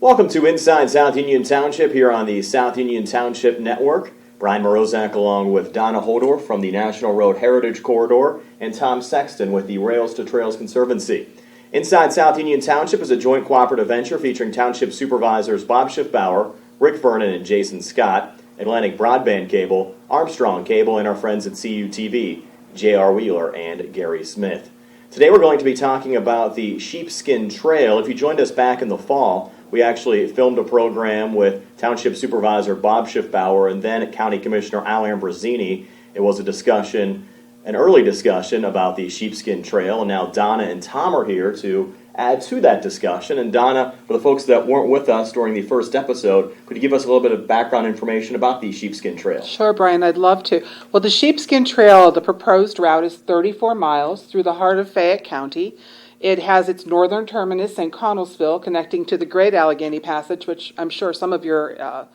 Welcome to Inside South Union Township here on the South Union Township Network. Brian Morozak along with Donna Hodor from the National Road Heritage Corridor and Tom Sexton with the Rails to Trails Conservancy. Inside South Union Township is a joint cooperative venture featuring Township Supervisors Bob Schiffbauer, Rick Vernon, and Jason Scott, Atlantic Broadband Cable, Armstrong Cable, and our friends at CUTV, J.R. Wheeler and Gary Smith. Today we're going to be talking about the Sheepskin Trail. If you joined us back in the fall, we actually filmed a program with Township Supervisor Bob Schiffbauer and then County Commissioner Al Ambrosini. It was a discussion, an early discussion about the Sheepskin Trail, and now Donna and Tom are here to add to that discussion. And Donna, for the folks that weren't with us during the first episode, could you give us a little bit of background information about the Sheepskin Trail? Sure, Brian, I'd love to. Well, the Sheepskin Trail, the proposed route is 34 miles through the heart of Fayette County. It has its northern terminus in Connellsville, connecting to the Great Allegheny Passage, which I'm sure some of your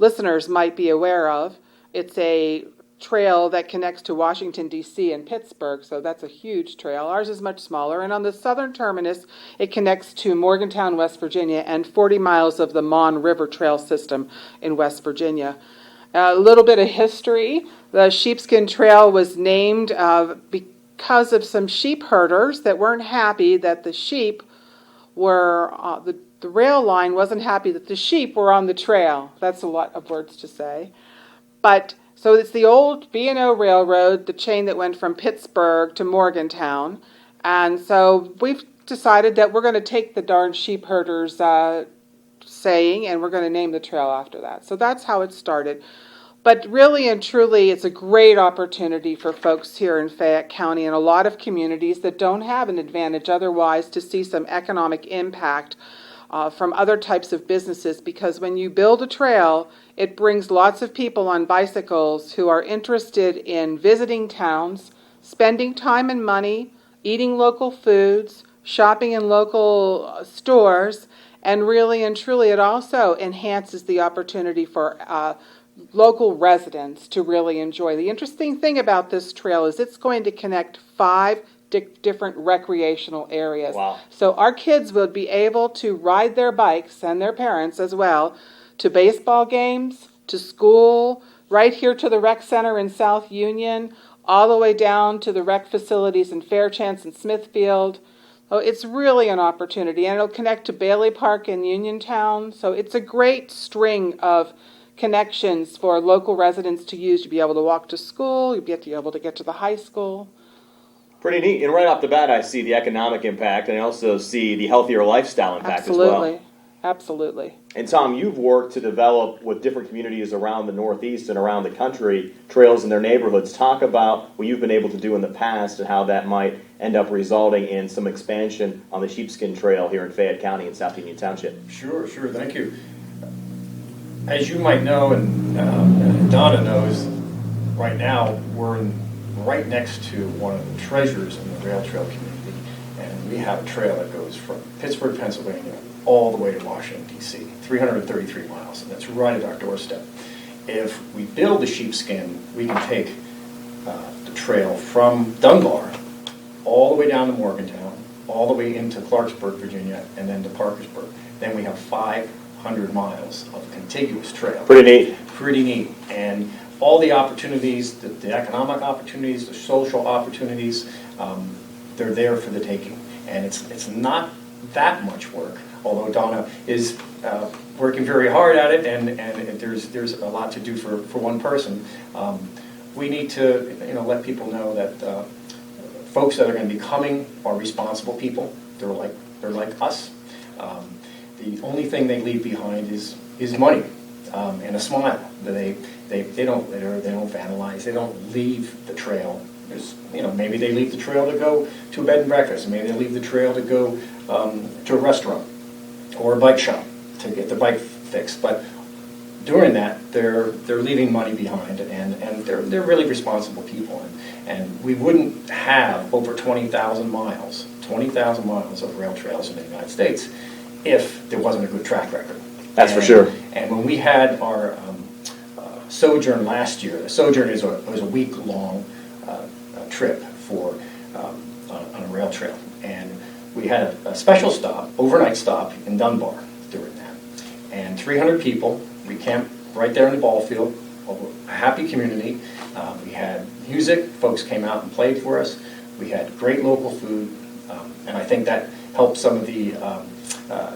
listeners might be aware of. It's a trail that connects to Washington, D.C. and Pittsburgh, so that's a huge trail. Ours is much smaller. And on the southern terminus, it connects to Morgantown, West Virginia, and 40 miles of the Mon River Trail system in West Virginia. A little bit of history. The Sheepskin Trail was named because of some sheep herders that weren't happy that the sheep were, the rail line wasn't happy that the sheep were on the trail. That's a lot of words to say. So it's the old B&O Railroad, the chain that went from Pittsburgh to Morgantown. And so we've decided that we're going to take the darn sheep herders saying, and we're going to name the trail after that. So that's how it started. But really and truly, it's a great opportunity for folks here in Fayette County and a lot of communities that don't have an advantage otherwise to see some economic impact from other types of businesses, because when you build a trail, it brings lots of people on bicycles who are interested in visiting towns, spending time and money, eating local foods, shopping in local stores, and really and truly it also enhances the opportunity for local residents to really enjoy. The interesting thing about this trail is it's going to connect 5 different recreational areas. Wow. So our kids will be able to ride their bikes, and their parents as well, to baseball games, to school, right here to the rec center in South Union, all the way down to the rec facilities in Fairchance and Smithfield. So it's really an opportunity, and it'll connect to Bailey Park in Uniontown. So it's a great string of connections for local residents to use. You'll be able to walk to school, you'll be able to get to the high school. Pretty neat. And right off the bat, I see the economic impact, and I also see the healthier lifestyle impact as well. Absolutely. And Tom, you've worked to develop with different communities around the Northeast and around the country trails in their neighborhoods. Talk about what you've been able to do in the past and how that might end up resulting in some expansion on the Sheepskin Trail here in Fayette County and South Union Township. Sure, thank you. As you might know, and Donna knows, right now we're right next to one of the treasures in the rail trail community, and we have a trail that goes from Pittsburgh, Pennsylvania, all the way to Washington, D.C., 333 miles, and that's right at our doorstep. If we build the Sheepskin, we can take the trail from Dunbar all the way down to Morgantown, all the way into Clarksburg, Virginia, and then to Parkersburg. Then we have 500 miles of contiguous trail. Pretty neat. And all the opportunities, the economic opportunities, the social opportunities, they're there for the taking. And it's not that much work, although Donna is working very hard at it, and there's a lot to do for one person. We need to let people know that folks that are going to be coming are responsible people. They're like us. The only thing they leave behind is money and a smile. They don't vandalize. They don't leave the trail. Maybe they leave the trail to go to a bed and breakfast. Maybe they leave the trail to go to a restaurant or a bike shop to get their bike fixed. But during that, they're leaving money behind, and they're really responsible people. And we wouldn't have over 20,000 miles of rail trails in the United States if there wasn't a good track record. That's for sure. And when we had our Sojourn last year, the Sojourn was a week-long trip on a rail trail. And we had a special stop, overnight stop in Dunbar during that. and 300 people. We camped right there in the ball field, a happy community. We had music, folks came out and played for us. We had great local food, and I think that helped some of the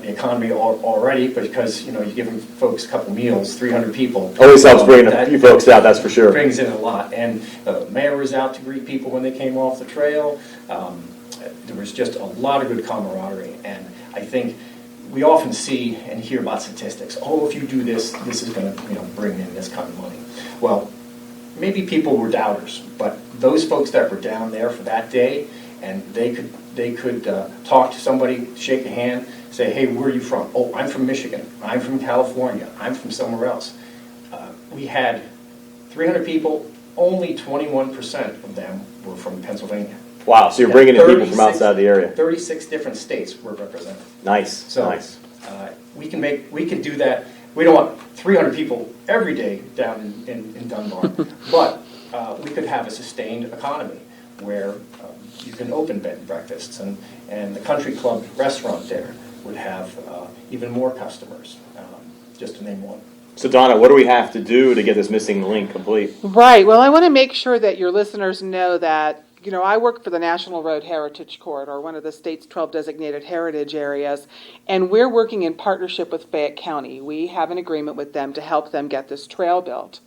economy already, because you're giving folks a couple meals, 300 people. Always helps bringing a few folks out, that's for sure. Brings in a lot, and the mayor was out to greet people when they came off the trail. There was just a lot of good camaraderie, and I think we often see and hear about statistics. Oh, if you do this, this is going to bring in this kind of money. Well, maybe people were doubters, but those folks that were down there for that day, and they could talk to somebody, shake a hand, say, hey, where are you from? Oh, I'm from Michigan. I'm from California. I'm from somewhere else. We had 300 people. Only 21% of them were from Pennsylvania. Wow, so you're bringing in people from outside the area. 36 different states were represented. Nice, so, nice. We can do that. We don't want 300 people every day down in Dunbar, but we could have a sustained economy where you can open bed and breakfasts, and the country club restaurant there would have even more customers, just to name one. So Donna, what do we have to do to get this missing link complete? Right. Well, I want to make sure that your listeners know that I work for the National Road Heritage Corridor, one of the state's 12 designated heritage areas, and we're working in partnership with Fayette County. We have an agreement with them to help them get this trail built.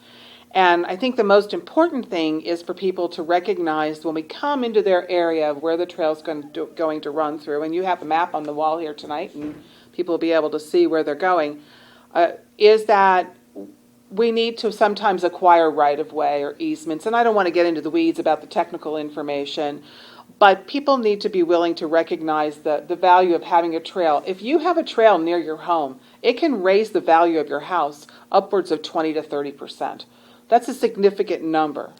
And I think the most important thing is for people to recognize when we come into their area of where the trail is going to run through, and you have a map on the wall here tonight, and people will be able to see where they're going, is that we need to sometimes acquire right-of-way or easements. And I don't want to get into the weeds about the technical information, but people need to be willing to recognize the value of having a trail. If you have a trail near your home, it can raise the value of your house upwards of 20 to 30%. That's a significant number.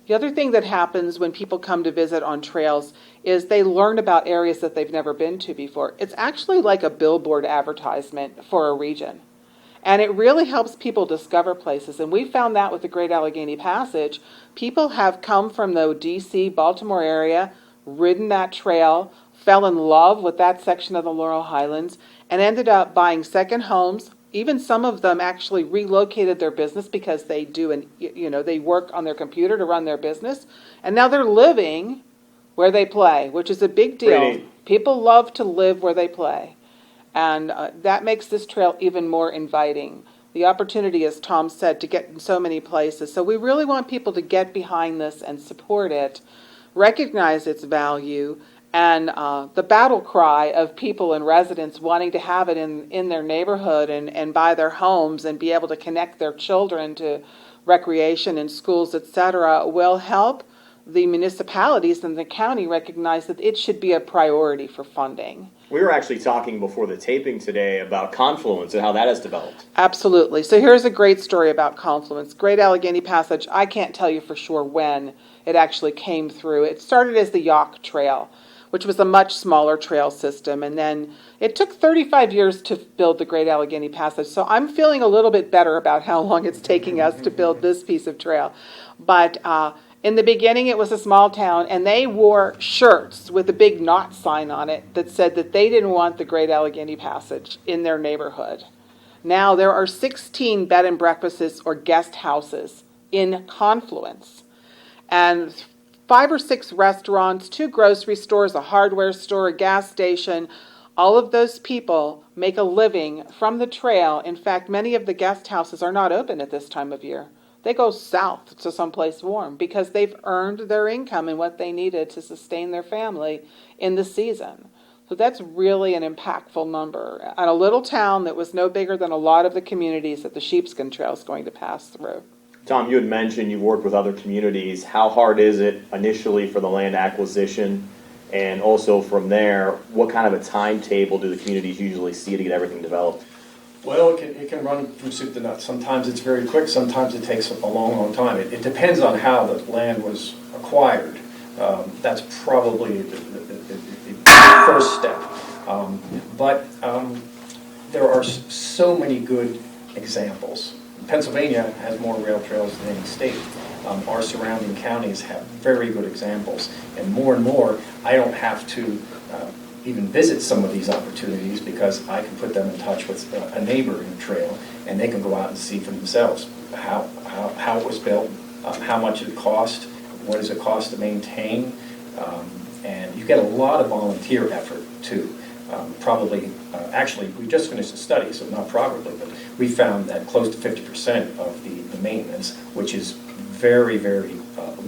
The other thing that happens when people come to visit on trails is they learn about areas that they've never been to before. It's actually like a billboard advertisement for a region. And it really helps people discover places. And we found that with the Great Allegheny Passage. People have come from the D.C., Baltimore area, ridden that trail, fell in love with that section of the Laurel Highlands, and ended up buying second homes. Even some of them actually relocated their business because they they work on their computer to run their business. And now they're living where they play, which is a big deal. People love to live where they play. And that makes this trail even more inviting. The opportunity, as Tom said, to get in so many places. So we really want people to get behind this and support it, recognize its value, and the battle cry of people and residents wanting to have it in their neighborhood and by their homes and be able to connect their children to recreation and schools, etc., will help the municipalities and the county recognize that it should be a priority for funding. We were actually talking before the taping today about Confluence and how that has developed. Absolutely. So here's a great story about Confluence. Great Allegheny Passage, I can't tell you for sure when it actually came through. It started as the Yacht Trail, which was a much smaller trail system, and then it took 35 years to build the Great Allegheny Passage. So I'm feeling a little bit better about how long it's taking us to build this piece of trail. But in the beginning, it was a small town, and they wore shirts with a big not sign on it that said that they didn't want the Great Allegheny Passage in their neighborhood. Now, there are 16 bed and breakfasts or guest houses in Confluence, and 5 or 6 restaurants, 2 grocery stores, a hardware store, a gas station. All of those people make a living from the trail. In fact, many of the guest houses are not open at this time of year. They go south to someplace warm because they've earned their income and what they needed to sustain their family in the season. So that's really an impactful number. And a little town that was no bigger than a lot of the communities that the Sheepskin Trail is going to pass through. Tom, you had mentioned you've worked with other communities. How hard is it initially for the land acquisition? And also from there, what kind of a timetable do the communities usually see to get everything developed? Well, it can run from soup to nuts. Sometimes it's very quick, sometimes it takes a long, long time. It depends on how the land was acquired. That's probably the first step. But there are so many good examples. Pennsylvania has more rail trails than any state. Our surrounding counties have very good examples. And more, I don't have to even visit some of these opportunities because I can put them in touch with a neighbor in the trail, and they can go out and see for themselves how it was built, how much it cost, what does it cost to maintain, and you get a lot of volunteer effort too. Actually, we just finished a study, so not probably, but we found that close to 50% of the maintenance, which is very, very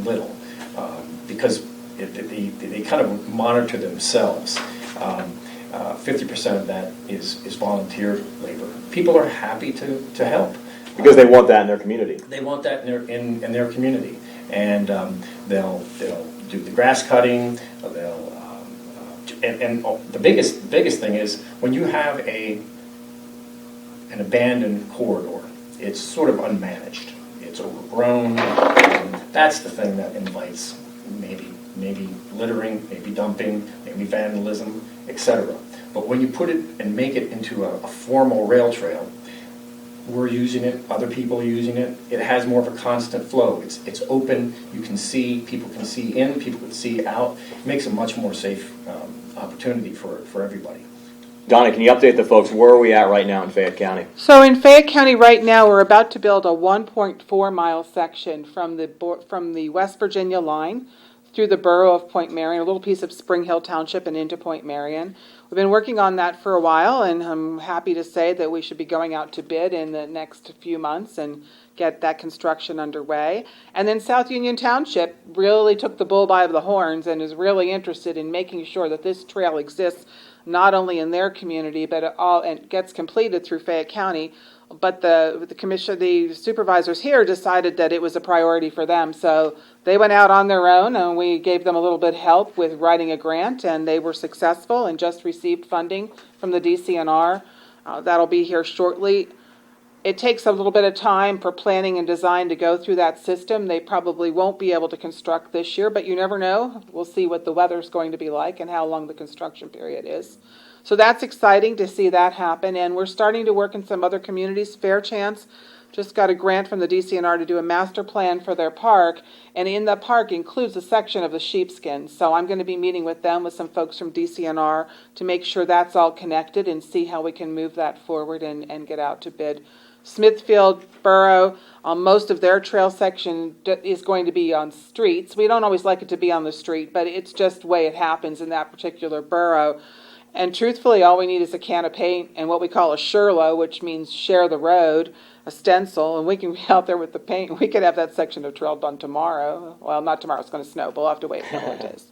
little, because they kind of monitor themselves. 50% of that is volunteer labor. People are happy to help. Because they want that in their community. They want that in their community. And they'll do the grass cutting, and the biggest thing is when you have an abandoned corridor, it's sort of unmanaged. It's overgrown. And that's the thing that invites maybe littering, maybe dumping, maybe vandalism, etc. But when you put it and make it into a formal rail trail, we're using it, other people are using it, it has more of a constant flow. It's open, you can see, people can see in, people can see out. It makes a much more safe opportunity for everybody. Donna, can you update the folks? Where are we at right now in Fayette County? So in Fayette County right now, we're about to build a 1.4 mile section from the West Virginia line through the borough of Point Marion, a little piece of Spring Hill Township and into Point Marion. We've been working on that for a while, and I'm happy to say that we should be going out to bid in the next few months and get that construction underway. And then South Union Township really took the bull by the horns and is really interested in making sure that this trail exists not only in their community, but it gets completed through Fayette County. But the supervisors here decided that it was a priority for them. So they went out on their own, and we gave them a little bit of help with writing a grant, and they were successful and just received funding from the DCNR. That'll be here shortly. It takes a little bit of time for planning and design to go through that system. They probably won't be able to construct this year, but you never know. We'll see what the weather's going to be like and how long the construction period is. So that's exciting to see that happen, and we're starting to work in some other communities. Fairchance just got a grant from the DCNR to do a master plan for their park, and in the park includes a section of the sheepskin. So I'm going to be meeting with them, with some folks from DCNR, to make sure that's all connected and see how we can move that forward and get out to bid. Smithfield Borough, most of their trail section is going to be on streets. We don't always like it to be on the street, but it's just the way it happens in that particular borough. And truthfully, all we need is a can of paint and what we call a Sherlo, which means share the road, a stencil, and we can be out there with the paint. We could have that section of trail done tomorrow. Well, not tomorrow, it's going to snow, but we'll have to wait a couple of days.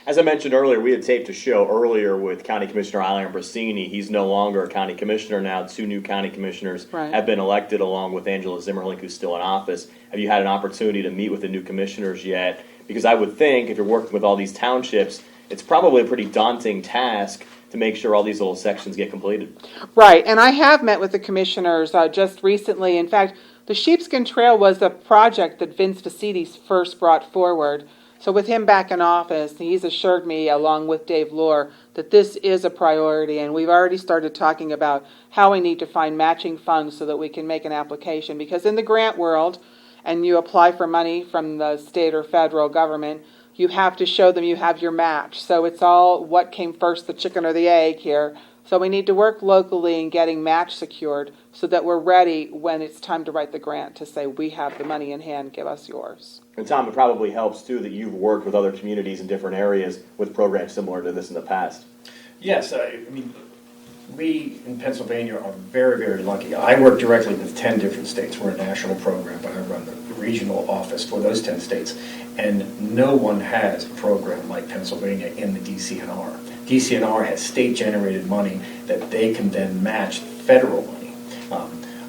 As I mentioned earlier, we had taped a show earlier with County Commissioner Eileen Brasini. He's no longer a county commissioner now. 2 new county commissioners have been elected along with Angela Zimmerlink, who's still in office. Have you had an opportunity to meet with the new commissioners yet? Because I would think if you're working with all these townships, it's probably a pretty daunting task to make sure all these little sections get completed. Right, and I have met with the commissioners just recently. In fact, the Sheepskin Trail was a project that Vince Vasides first brought forward. So with him back in office, he's assured me, along with Dave Lohr, that this is a priority, and we've already started talking about how we need to find matching funds so that we can make an application. Because in the grant world, and you apply for money from the state or federal government, you have to show them you have your match. So it's all what came first, the chicken or the egg here. So we need to work locally in getting match secured so that we're ready when it's time to write the grant to say we have the money in hand, give us yours. And Tom, it probably helps too that you've worked with other communities in different areas with programs similar to this in the past. Yes, I mean, we in Pennsylvania are very, very lucky. I work directly with 10 different states. We're a national program, but I run the regional office for those 10 states. And no one has a program like Pennsylvania in the DCNR. DCNR has state-generated money that they can then match federal money.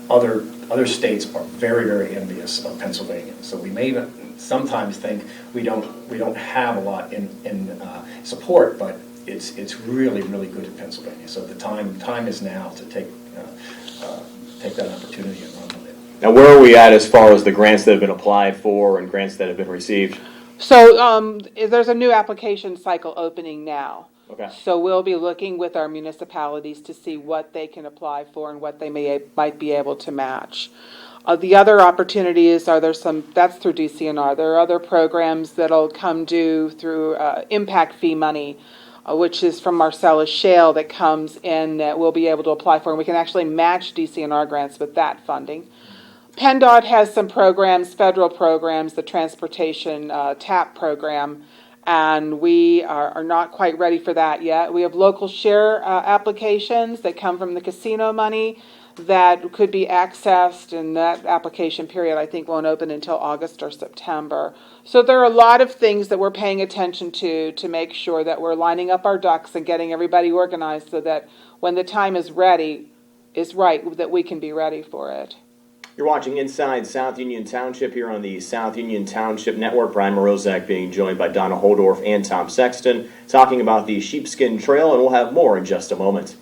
Other states are very, very envious of Pennsylvania. So we may sometimes think we don't have a lot in support, but it's really, really good in Pennsylvania. So the time is now to take that opportunity and run with it. Now, where are we at as far as the grants that have been applied for and grants that have been received? So there's a new application cycle opening now. Okay. So we'll be looking with our municipalities to see what they can apply for and what they might be able to match. The other opportunities that's through DCNR. There are other programs that'll come due through impact fee money. which is from Marcellus Shale that comes in that we'll be able to apply for, and we can actually match DCNR grants with that funding. PennDOT has some programs, federal programs, the transportation TAP program, and we are not quite ready for that yet. We have local share applications that come from the casino money that could be accessed, and that application period I think won't open until August or September. So there are a lot of things that we're paying attention to make sure that we're lining up our ducks and getting everybody organized so that when the time is right, that we can be ready for it. You're watching Inside South Union Township here on the South Union Township Network. Brian Morozak being joined by Donna Holdorf and Tom Sexton talking about the Sheepskin Trail, and we'll have more in just a moment.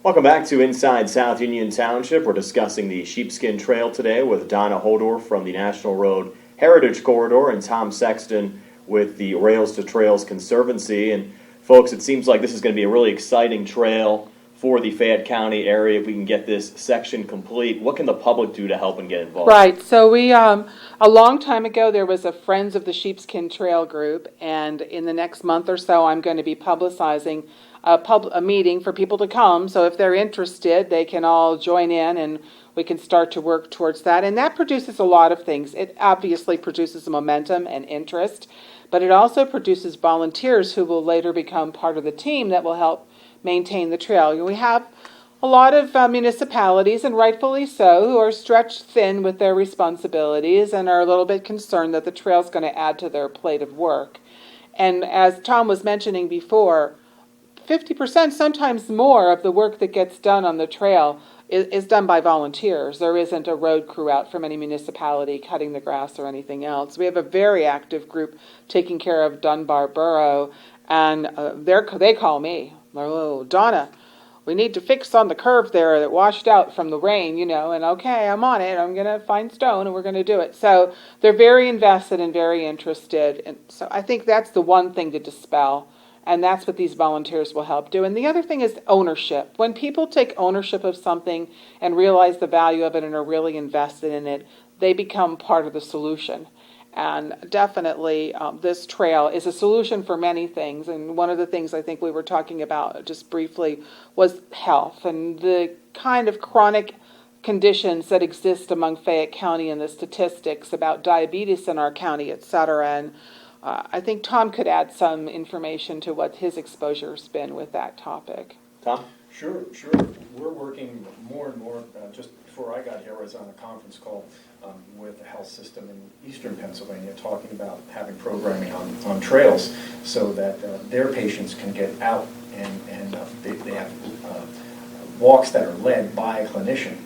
Welcome back to Inside South Union Township. We're discussing the Sheepskin Trail today with Donna Holdorf from the National Road Heritage Corridor and Tom Sexton with the Rails to Trails Conservancy. And folks, it seems like this is going to be a really exciting trail for the Fayette County area if we can get this section complete. What can the public do to help and get involved? Right. So we, a long time ago, there was a Friends of the Sheepskin Trail group, and in the next month or so, I'm going to be publicizing a meeting for people to come. So if they're interested, they can all join in and we can start to work towards that. And that produces a lot of things. It obviously produces momentum and interest, but it also produces volunteers who will later become part of the team that will help maintain the trail. We have a lot of municipalities, and rightfully so, who are stretched thin with their responsibilities and are a little bit concerned that the trail is going to add to their plate of work. And as Tom was mentioning before, 50%, sometimes more, of the work that gets done on the trail is done by volunteers. There isn't a road crew out from any municipality cutting the grass or anything else. We have a very active group taking care of Dunbar Borough, and they call me, "Oh, Donna, we need to fix on the curve there that washed out from the rain, and okay, I'm on it. I'm going to find stone and we're going to do it." So they're very invested and very interested. And so I think that's the one thing to dispel. And that's what these volunteers will help do. And the other thing is ownership. When people take ownership of something and realize the value of it and are really invested in it, they become part of the solution. And definitely this trail is a solution for many things. And one of the things I think we were talking about just briefly was health and the kind of chronic conditions that exist among Fayette County and the statistics about diabetes in our county, et cetera. And I think Tom could add some information to what his exposure's been with that topic. Tom? Sure. We're working more and more. Just before I got here, I was on a conference call with the health system in eastern Pennsylvania talking about having programming on trails so that their patients can get out and they have walks that are led by a clinician.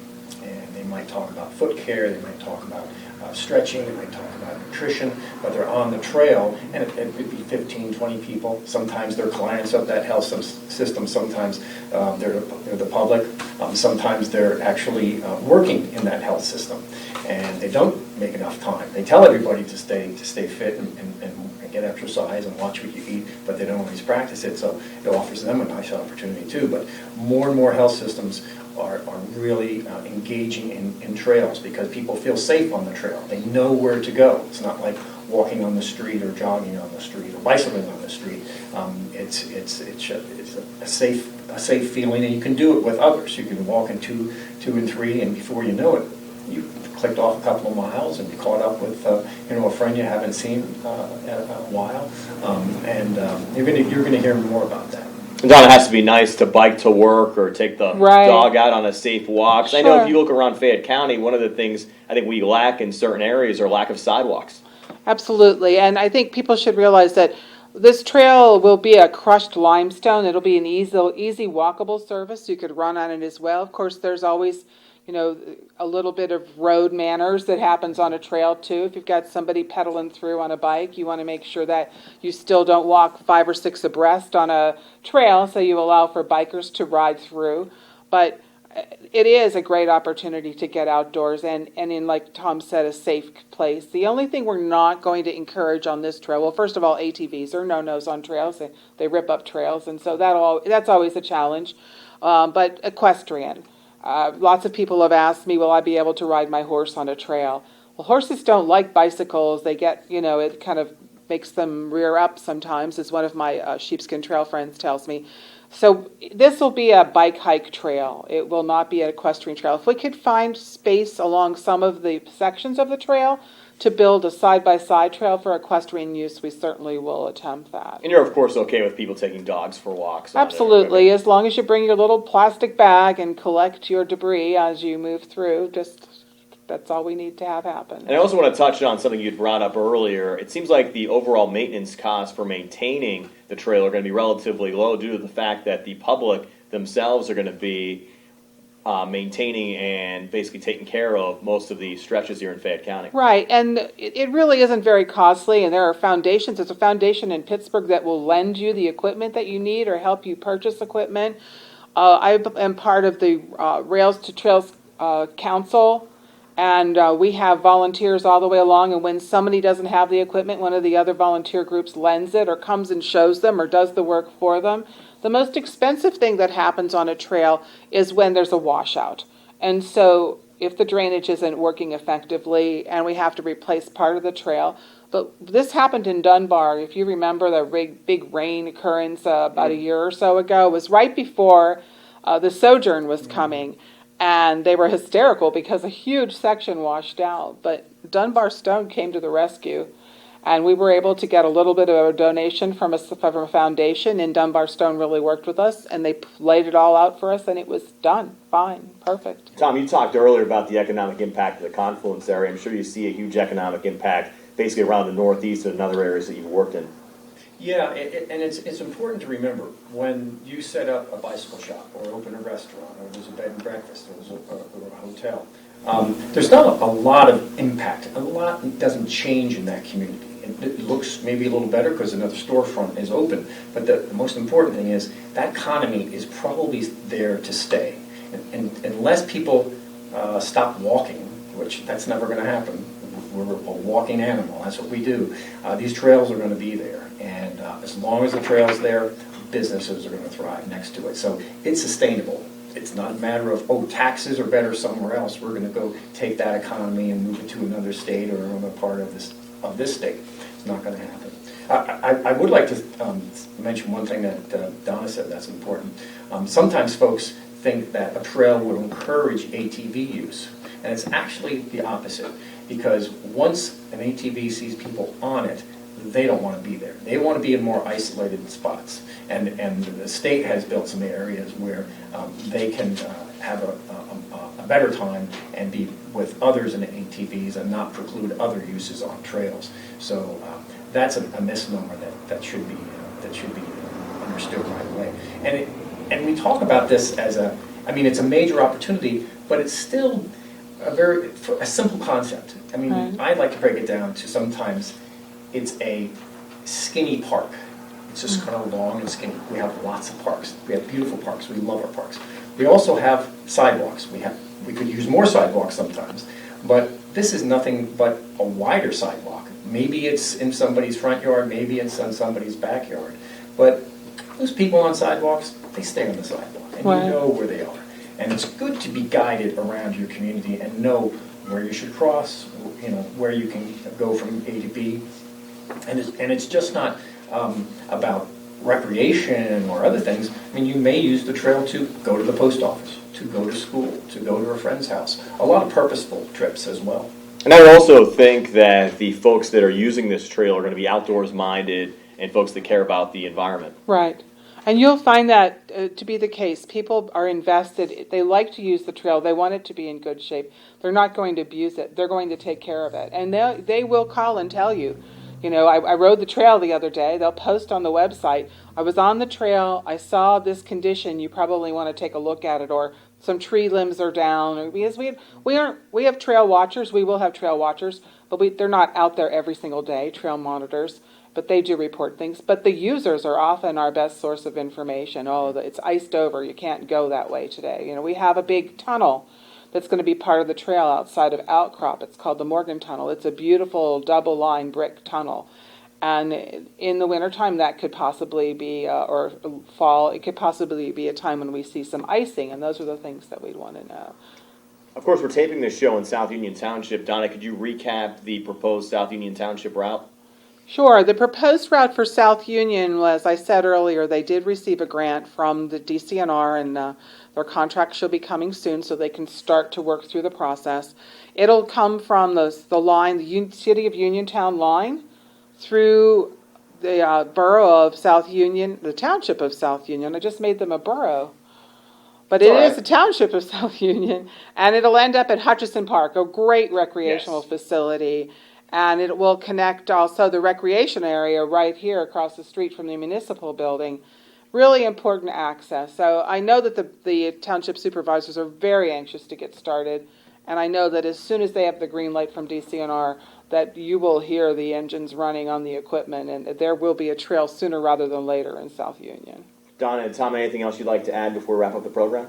And they might talk about foot care, they might talk about stretching, they might talk about nutrition, but they're on the trail, and it could be 15, 20 people. Sometimes they're clients of that health system, sometimes they're the public, sometimes they're actually working in that health system, and they don't make enough time. They tell everybody to stay fit and get exercise and watch what you eat, but they don't always practice it, so it offers them a nice opportunity too. But more and more health systems are really engaging in trails because people feel safe on the trail. They know where to go. It's not like walking on the street or jogging on the street or bicycling on the street. It's a safe feeling, and you can do it with others. You can walk in two and three, and before you know it, you clicked off a couple of miles and you caught up with a friend you haven't seen in a while, and you're gonna hear more about that. Don, it has to be nice to bike to work or take the dog out on a safe walk. Sure. I know if you look around Fayette County, one of the things I think we lack in certain areas are lack of sidewalks. Absolutely, and I think people should realize that this trail will be a crushed limestone. It'll be an easy walkable surface. You could run on it as well. Of course, there's always a little bit of road manners that happens on a trail too. If you've got somebody pedaling through on a bike, you want to make sure that you still don't walk 5 or 6 abreast on a trail, so you allow for bikers to ride through. But it is a great opportunity to get outdoors and in, like Tom said, a safe place. The only thing we're not going to encourage on this trail, well, first of all, ATVs are no-nos on trails. They rip up trails, and so that's always a challenge. but equestrian. Lots of people have asked me, will I be able to ride my horse on a trail? Well, horses don't like bicycles. They get, it kind of makes them rear up sometimes, as one of my sheepskin trail friends tells me. So this will be a bike hike trail. It will not be an equestrian trail. If we could find space along some of the sections of the trail to build a side-by-side trail for equestrian use, we certainly will attempt that. And you're, of course, okay with people taking dogs for walks on it, Absolutely, right? as long as you bring your little plastic bag and collect your debris as you move through, that's all we need to have happen. And I also want to touch on something you'd brought up earlier. It seems like the overall maintenance costs for maintaining the trail are going to be relatively low due to the fact that the public themselves are going to be maintaining and basically taking care of most of the stretches here in Fayette County. Right, and it really isn't very costly, and there are foundations. There's a foundation in Pittsburgh that will lend you the equipment that you need or help you purchase equipment. I am part of the Rails to Trails Council, and we have volunteers all the way along, and when somebody doesn't have the equipment, one of the other volunteer groups lends it or comes and shows them or does the work for them. The most expensive thing that happens on a trail is when there's a washout. And so if the drainage isn't working effectively and we have to replace part of the trail. But this happened in Dunbar. If you remember the big rain occurrence about a year or so ago, it was right before the sojourn was coming. And they were hysterical because a huge section washed out. But Dunbar Stone came to the rescue. And we were able to get a little bit of a donation from a foundation, and Dunbar Stone really worked with us, and they laid it all out for us, and it was done. Fine. Perfect. Tom, you talked earlier about the economic impact of the Confluence area. I'm sure you see a huge economic impact basically around the Northeast and other areas that you've worked in. Yeah, and it's important to remember when you set up a bicycle shop or open a restaurant or there's a bed and breakfast or there's a hotel, there's not a lot of impact. A lot doesn't change in that community. It looks maybe a little better because another storefront is open, but the most important thing is that economy is probably there to stay. And unless people stop walking, which that's never going to happen, we're a walking animal, that's what we do, these trails are going to be there. And as long as the trail's there, businesses are going to thrive next to it. So it's sustainable. It's not a matter of, taxes are better somewhere else. We're going to go take that economy and move it to another state or another part of this state. It's not going to happen. I would like to mention one thing that Donna said that's important. Sometimes folks think that a trail would encourage ATV use, and it's actually the opposite, because once an ATV sees people on it, they don't want to be there. They want to be in more isolated spots, and the state has built some areas where they can have a better time and be with others in ATVs and not preclude other uses on trails. So that's a misnomer that should be understood right away. And we talk about this as it's a major opportunity, but it's still a simple concept. Right. I'd like to break it down to sometimes it's a skinny park. It's just kind of long and skinny. We have lots of parks. We have beautiful parks. We love our parks. We also have sidewalks. We could use more sidewalks sometimes, but this is nothing but a wider sidewalk. Maybe it's in somebody's front yard, maybe it's in somebody's backyard, but those people on sidewalks, they stay on the sidewalk, and Right. You know where they are. And it's good to be guided around your community and know where you should cross, where you can go from A to B. And it's just not about recreation or other things. You may use the trail to go to the post office, to go to school, to go to a friend's house. A lot of purposeful trips as well. And I would also think that the folks that are using this trail are going to be outdoors minded and folks that care about the environment. Right. And you'll find that to be the case. People are invested. They like to use the trail. They want it to be in good shape. They're not going to abuse it. They're going to take care of it. And they will call and tell you. I rode the trail the other day. They'll post on the website, I was on the trail, I saw this condition, you probably want to take a look at it, or some tree limbs are down, or because we have trail watchers, we will have trail watchers, but they're not out there every single day, trail monitors, but they do report things. But the users are often our best source of information. It's iced over, you can't go that way today. We have a big tunnel that's going to be part of the trail outside of Outcrop. It's called the Morgan Tunnel. It's a beautiful double-line brick tunnel. And in the wintertime, that could possibly be, or fall, it could possibly be a time when we see some icing, and those are the things that we'd want to know. Of course, we're taping this show in South Union Township. Donna, could you recap the proposed South Union Township route? Sure. The proposed route for South Union, as I said earlier, they did receive a grant from the DCNR, and their contract should be coming soon, so they can start to work through the process. It'll come from the line, the City of Uniontown line, through the borough of South Union, the Township of South Union. I just made them a borough. But it is the Township of South Union, and it'll end up at Hutchison Park, a great recreational facility. And it will connect also the recreation area right here across the street from the municipal building. Really important access. So I know that the township supervisors are very anxious to get started. And I know that as soon as they have the green light from DCNR, that you will hear the engines running on the equipment, and there will be a trail sooner rather than later in South Union. Donna and Tom, anything else you'd like to add before we wrap up the program?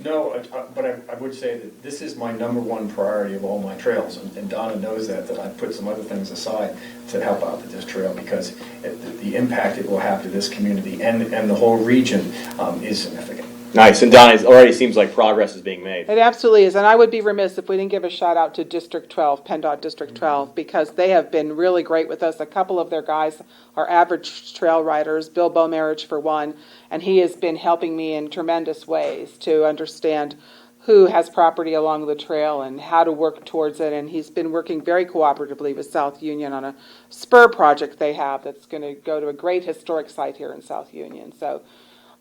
No, but I would say that this is my number one priority of all my trails, and Donna knows that I put some other things aside to help out with this trail because the impact it will have to this community and the whole region is significant. Nice, and Donna, it already seems like progress is being made. It absolutely is, and I would be remiss if we didn't give a shout out to District 12, PennDOT District 12, because they have been really great with us. A couple of their guys are average trail riders, Bill Beaumarriage for one, and he has been helping me in tremendous ways to understand who has property along the trail and how to work towards it, and he's been working very cooperatively with South Union on a spur project they have that's going to go to a great historic site here in South Union. So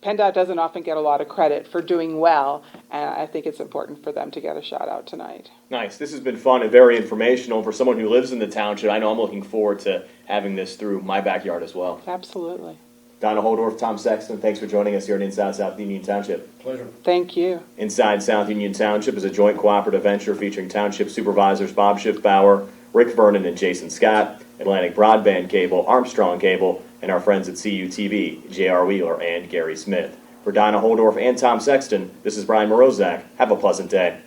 PennDOT doesn't often get a lot of credit for doing well, and I think it's important for them to get a shout out tonight. Nice. This has been fun and very informational for someone who lives in the township. I know I'm looking forward to having this through my backyard as well. Absolutely. Donna Holdorf, Tom Sexton, thanks for joining us here at Inside South Union Township. Pleasure. Thank you. Inside South Union Township is a joint cooperative venture featuring township supervisors Bob Schiffbauer, Rick Vernon, and Jason Scott, Atlantic Broadband Cable, Armstrong Cable, and our friends at CUTV, J.R. Wheeler and Gary Smith. For Donna Holdorf and Tom Sexton, this is Brian Morozak. Have a pleasant day.